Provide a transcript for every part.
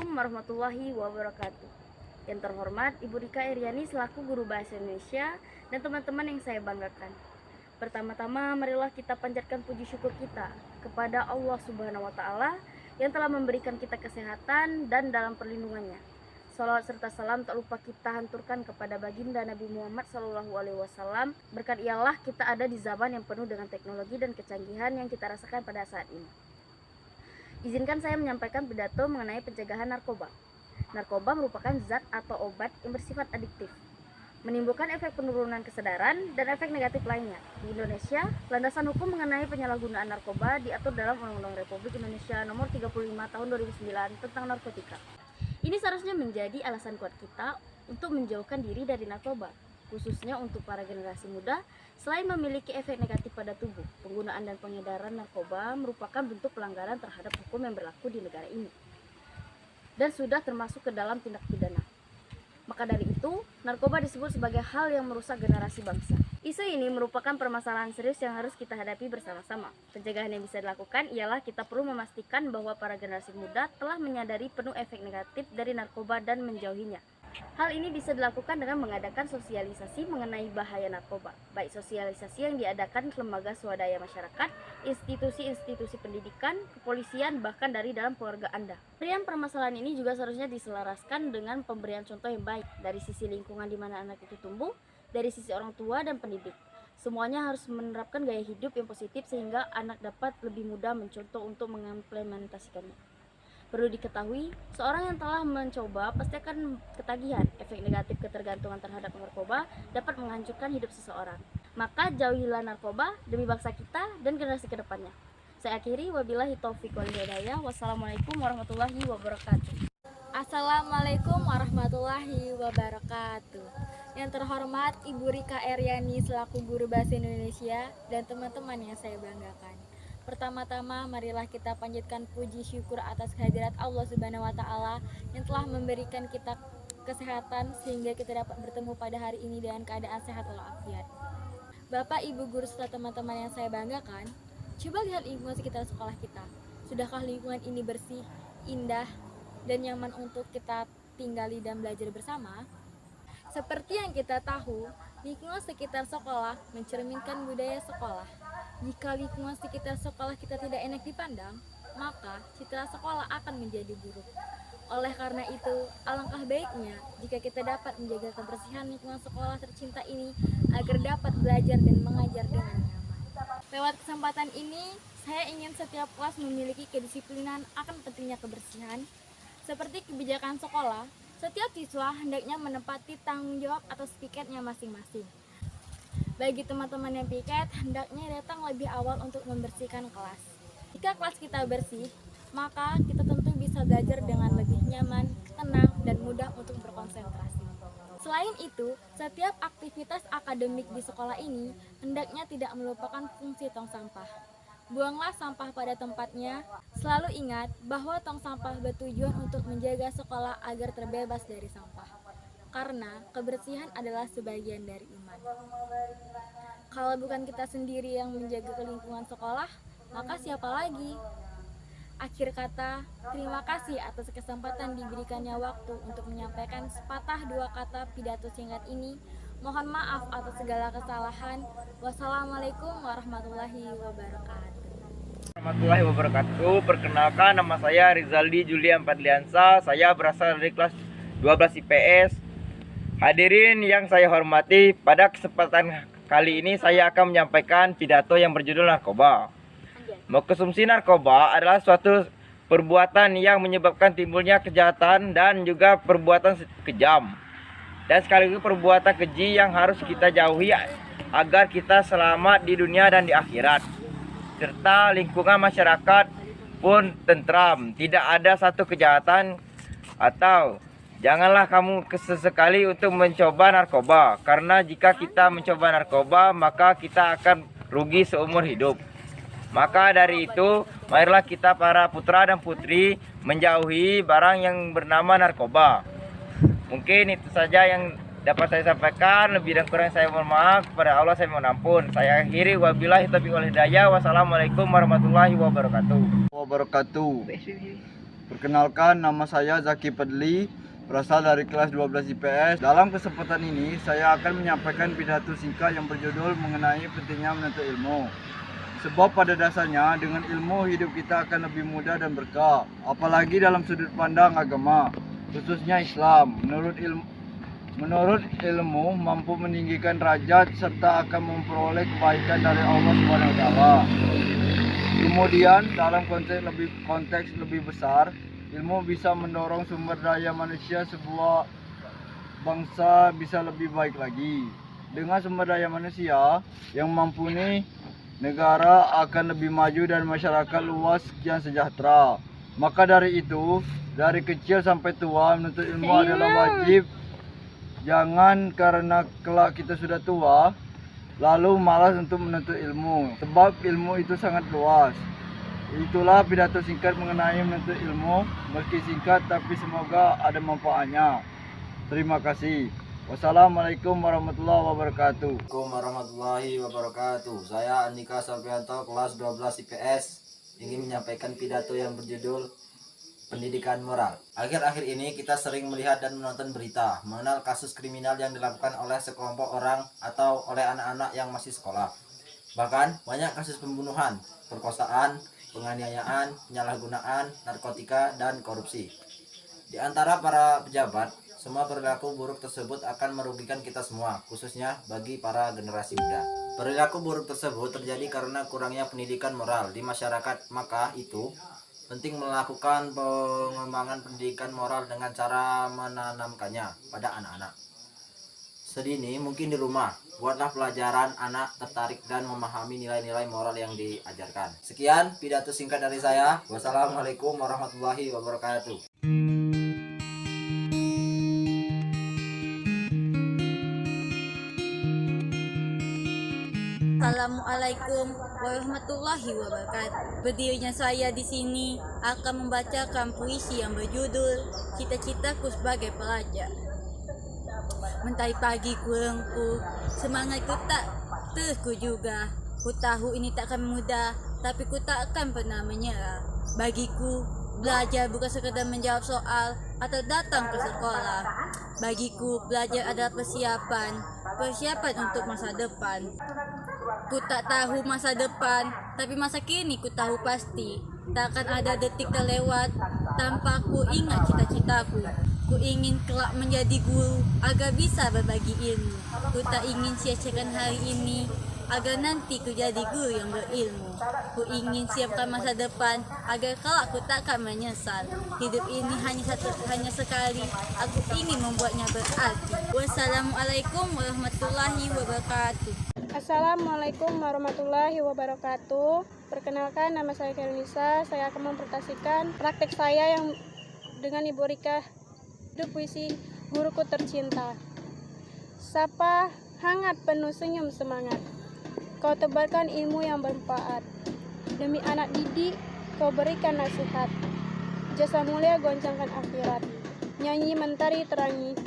Assalamualaikum warahmatullahi wabarakatuh. Yang terhormat Ibu Rika Eryani selaku Guru Bahasa Indonesia dan teman-teman yang saya banggakan. Pertama-tama marilah kita panjatkan puji syukur kita kepada Allah Subhanahu wa taala yang telah memberikan kita kesehatan dan dalam perlindungannya. Salawat serta salam tak lupa kita hanturkan kepada baginda Nabi Muhammad SAW. Berkat ialah kita ada di zaman yang penuh dengan teknologi dan kecanggihan yang kita rasakan pada saat ini. Izinkan saya menyampaikan pidato mengenai pencegahan narkoba. Narkoba merupakan zat atau obat yang bersifat adiktif, menimbulkan efek penurunan kesadaran dan efek negatif lainnya. Di Indonesia, landasan hukum mengenai penyalahgunaan narkoba diatur dalam Undang-Undang Republik Indonesia Nomor 35 Tahun 2009 tentang narkotika. Ini seharusnya menjadi alasan kuat kita untuk menjauhkan diri dari narkoba, khususnya untuk para generasi muda. Selain memiliki efek negatif pada tubuh, penggunaan dan pengedaran narkoba merupakan bentuk pelanggaran terhadap hukum yang berlaku di negara ini dan sudah termasuk ke dalam tindak pidana. Maka dari itu, narkoba disebut sebagai hal yang merusak generasi bangsa. Isu ini merupakan permasalahan serius yang harus kita hadapi bersama-sama. Pencegahan yang bisa dilakukan ialah kita perlu memastikan bahwa para generasi muda telah menyadari penuh efek negatif dari narkoba dan menjauhinya. Hal ini bisa dilakukan dengan mengadakan sosialisasi mengenai bahaya narkoba, baik sosialisasi yang diadakan lembaga swadaya masyarakat, institusi-institusi pendidikan, kepolisian, bahkan dari dalam keluarga Anda. Pemberian permasalahan ini juga seharusnya diselaraskan dengan pemberian contoh yang baik dari sisi lingkungan di mana anak itu tumbuh, dari sisi orang tua dan pendidik. Semuanya harus menerapkan gaya hidup yang positif sehingga anak dapat lebih mudah mencontoh untuk mengimplementasikannya. Perlu diketahui, seorang yang telah mencoba pasti akan ketagihan. Efek negatif ketergantungan terhadap narkoba dapat menghancurkan hidup seseorang. Maka jauhilah narkoba demi bangsa kita dan generasi kedepannya. Saya akhiri, wabillahi taufiq wal hidayah. Wassalamualaikum warahmatullahi wabarakatuh. Assalamualaikum warahmatullahi wabarakatuh. Yang terhormat Ibu Rika Eryani selaku Guru Bahasa Indonesia dan teman-teman yang saya banggakan. Pertama-tama marilah kita panjatkan puji syukur atas kehadirat Allah Subhanahu wa taala yang telah memberikan kita kesehatan sehingga kita dapat bertemu pada hari ini dengan keadaan sehat walafiat. Bapak, Ibu guru serta teman-teman yang saya banggakan, coba lihat lingkungan sekitar sekolah kita. Sudahkah lingkungan ini bersih, indah, dan nyaman untuk kita tinggali dan belajar bersama? Seperti yang kita tahu, lingkungan sekitar sekolah mencerminkan budaya sekolah. Jika lingkungan sekitar sekolah kita tidak enak dipandang, maka citra sekolah akan menjadi buruk. Oleh karena itu, alangkah baiknya jika kita dapat menjaga kebersihan lingkungan sekolah tercinta ini agar dapat belajar dan mengajar dengan nyaman. Lewat kesempatan ini, saya ingin setiap kelas memiliki kedisiplinan akan pentingnya kebersihan. Seperti kebijakan sekolah, setiap siswa hendaknya menepati tanggung jawab atas piketnya masing-masing. Bagi teman-teman yang piket, hendaknya datang lebih awal untuk membersihkan kelas. Jika kelas kita bersih, maka kita tentu bisa belajar dengan lebih nyaman, tenang, dan mudah untuk berkonsentrasi. Selain itu, setiap aktivitas akademik di sekolah ini hendaknya tidak melupakan fungsi tong sampah. Buanglah sampah pada tempatnya. Selalu ingat bahwa tong sampah bertujuan untuk menjaga sekolah agar terbebas dari sampah. Karena kebersihan adalah sebagian dari iman. Kalau bukan kita sendiri yang menjaga lingkungan sekolah, maka siapa lagi? Akhir kata, terima kasih atas kesempatan diberikannya waktu untuk menyampaikan sepatah dua kata pidato singkat ini. Mohon maaf atas segala kesalahan. Wassalamualaikum warahmatullahi wabarakatuh. Warahmatullahi wabarakatuh. Perkenalkan, nama saya Rizaldi Julian Padliansa. Saya berasal dari kelas 12 IPS. Hadirin yang saya hormati, pada kesempatan kali ini saya akan menyampaikan pidato yang berjudul narkoba. Mengkonsumsi narkoba adalah suatu perbuatan yang menyebabkan timbulnya kejahatan dan juga perbuatan kejam. Dan sekaligus perbuatan keji yang harus kita jauhi agar kita selamat di dunia dan di akhirat. Serta lingkungan masyarakat pun tentram, tidak ada satu kejahatan. Atau janganlah kamu sesekali untuk mencoba narkoba, karena jika kita mencoba narkoba maka kita akan rugi seumur hidup. Maka dari itu, marilah kita para putra dan putri menjauhi barang yang bernama narkoba. Mungkin itu saja yang dapat saya sampaikan. Lebih dan kurang saya mohon maaf. Kepada Allah saya mohon ampun. Saya akhiri, wabillahi taufiq wal hidayah. Wassalamualaikum warahmatullahi wabarakatuh. Perkenalkan, nama saya Zaki Pedli, berasal dari kelas 12 IPS. Dalam kesempatan ini, saya akan menyampaikan pidato singkat yang berjudul mengenai pentingnya menuntut ilmu. Sebab pada dasarnya, dengan ilmu hidup kita akan lebih mudah dan berkah, apalagi dalam sudut pandang agama, khususnya Islam. Menurut ilmu mampu meninggikan derajat serta akan memperoleh kebaikan dari Allah SWT. Kemudian dalam konteks lebih besar, ilmu bisa mendorong sumber daya manusia sebuah bangsa bisa lebih baik lagi. Dengan sumber daya manusia yang mumpuni, negara akan lebih maju dan masyarakat luas kian sejahtera. Maka dari itu, dari kecil sampai tua menuntut ilmu adalah wajib. Jangan karena kelak kita sudah tua, lalu malas untuk menuntut ilmu. Sebab ilmu itu sangat luas. Itulah pidato singkat mengenai menuntut ilmu. Meski singkat, tapi semoga ada manfaatnya. Terima kasih. Wassalamualaikum warahmatullahi wabarakatuh. Assalamualaikum warahmatullahi wabarakatuh. Saya Andika Sapianto, kelas 12 IPS, ingin menyampaikan pidato yang berjudul Pendidikan Moral. Akhir-akhir ini kita sering melihat dan menonton berita mengenal kasus kriminal yang dilakukan oleh sekelompok orang atau oleh anak-anak yang masih sekolah. Bahkan banyak kasus pembunuhan, perkosaan, penganiayaan, penyalahgunaan, narkotika, dan korupsi. Di antara para pejabat, semua perilaku buruk tersebut akan merugikan kita semua, khususnya bagi para generasi muda. Perilaku buruk tersebut terjadi karena kurangnya pendidikan moral di masyarakat, maka itu penting melakukan pengembangan pendidikan moral dengan cara menanamkannya pada anak-anak. Sedini mungkin di rumah, buatlah pelajaran anak tertarik dan memahami nilai-nilai moral yang diajarkan. Sekian pidato singkat dari saya. Wassalamualaikum warahmatullahi wabarakatuh. Assalamualaikum warahmatullahi wabarakatuh. Berdirinya saya di sini akan membacakan puisi yang berjudul Cita-citaku sebagai pelajar. Mentari pagi kurangku, semangatku tak terusku juga. Ku tahu ini takkan mudah, tapi ku tak akan pernah menyerah. Bagiku, belajar bukan sekadar menjawab soal atau datang ke sekolah. Bagiku, belajar adalah persiapan untuk masa depan. Ku tak tahu masa depan, tapi masa kini ku tahu pasti. Takkan ada detik terlewat tanpa ku ingat cita-citaku. Ku ingin kelak menjadi guru agar bisa berbagi ilmu. Ku tak ingin sia-siakan hari ini agar nanti ku jadi guru yang berilmu. Ku ingin siapkan masa depan agar kelak ku takkan menyesal. Hidup ini hanya sekali, aku ingin membuatnya berarti. Wassalamualaikum warahmatullahi wabarakatuh. Assalamualaikum warahmatullahi wabarakatuh. Perkenalkan, nama saya Kelnisa. Saya akan mempresentasikan praktek saya yang dengan Ibu Rika. Itu puisi Guruku Tercinta. Sapa hangat penuh senyum semangat, kau tebarkan ilmu yang bermanfaat. Demi anak didik, kau berikan nasihat. Jasa mulia goncangkan akhirat. Nyanyi mentari terangi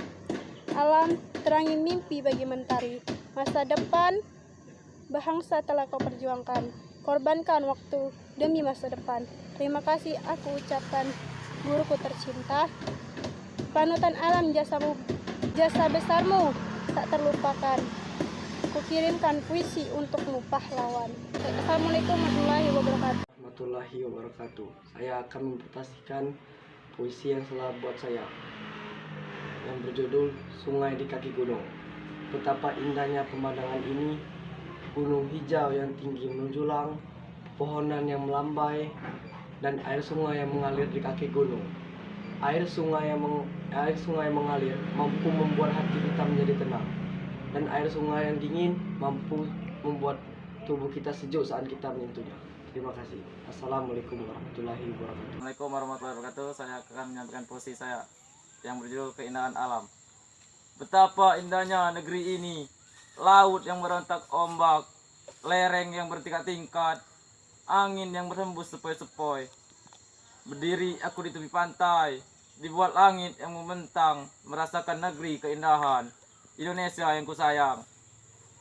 alam, terangi mimpi bagi mentari. Masa depan bangsa telah kau perjuangkan, korbankan waktu demi masa depan. Terima kasih aku ucapkan, guruku tercinta. Panutan alam jasa besarmu tak terlupakan. Kukirimkan puisi untukmu pahlawan. Assalamualaikum warahmatullahi wabarakatuh. Saya akan mempresentasikan puisi yang telah buat saya, yang berjudul Sungai di Kaki Gunung. Betapa indahnya pemandangan ini, gunung hijau yang tinggi menjulang, pohonan yang melambai, dan air sungai yang mengalir di kaki gunung. Air sungai yang mengalir mampu membuat hati kita menjadi tenang, dan air sungai yang dingin mampu membuat tubuh kita sejuk saat kita menyentuhnya. Terima kasih. Assalamualaikum warahmatullahi wabarakatuh. Assalamualaikum warahmatullahi wabarakatuh. Saya akan menyampaikan puisi saya yang berjudul Keindahan Alam. Betapa indahnya negeri ini, laut yang berontak ombak, lereng yang bertingkat-tingkat, angin yang berhembus sepoi-sepoi. Berdiri aku di tepi pantai, dibuat langit yang membentang, merasakan negeri keindahan. Indonesia yang kusayang.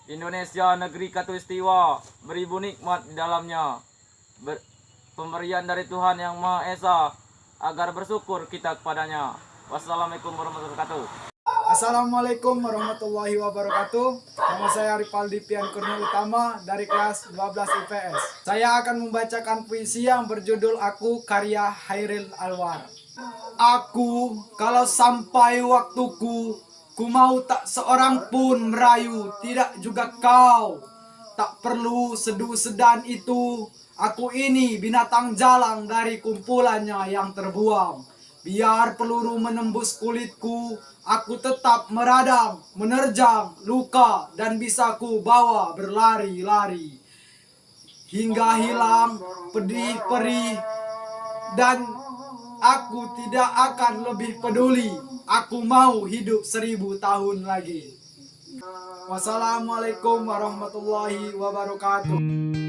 Indonesia negeri khatulistiwa, beribu nikmat di dalamnya. Pemberian dari Tuhan yang Maha Esa, agar bersyukur kita kepadanya. Wassalamualaikum warahmatullahi wabarakatuh. Assalamualaikum warahmatullahi wabarakatuh. Nama saya Ripaldi Pian Kurnia Utama dari kelas 12 IPS. Saya akan membacakan puisi yang berjudul Aku karya Hairil Alwar. Aku kalau sampai waktuku, ku mau tak seorang pun merayu, tidak juga kau. Tak perlu sedu sedan itu, aku ini binatang jalang dari kumpulannya yang terbuang. Biar peluru menembus kulitku, aku tetap meradang, menerjang luka, dan bisa ku bawa berlari-lari. Hingga hilang pedih perih, dan aku tidak akan lebih peduli. Aku mau hidup 1000 tahun lagi. Wassalamualaikum warahmatullahi wabarakatuh.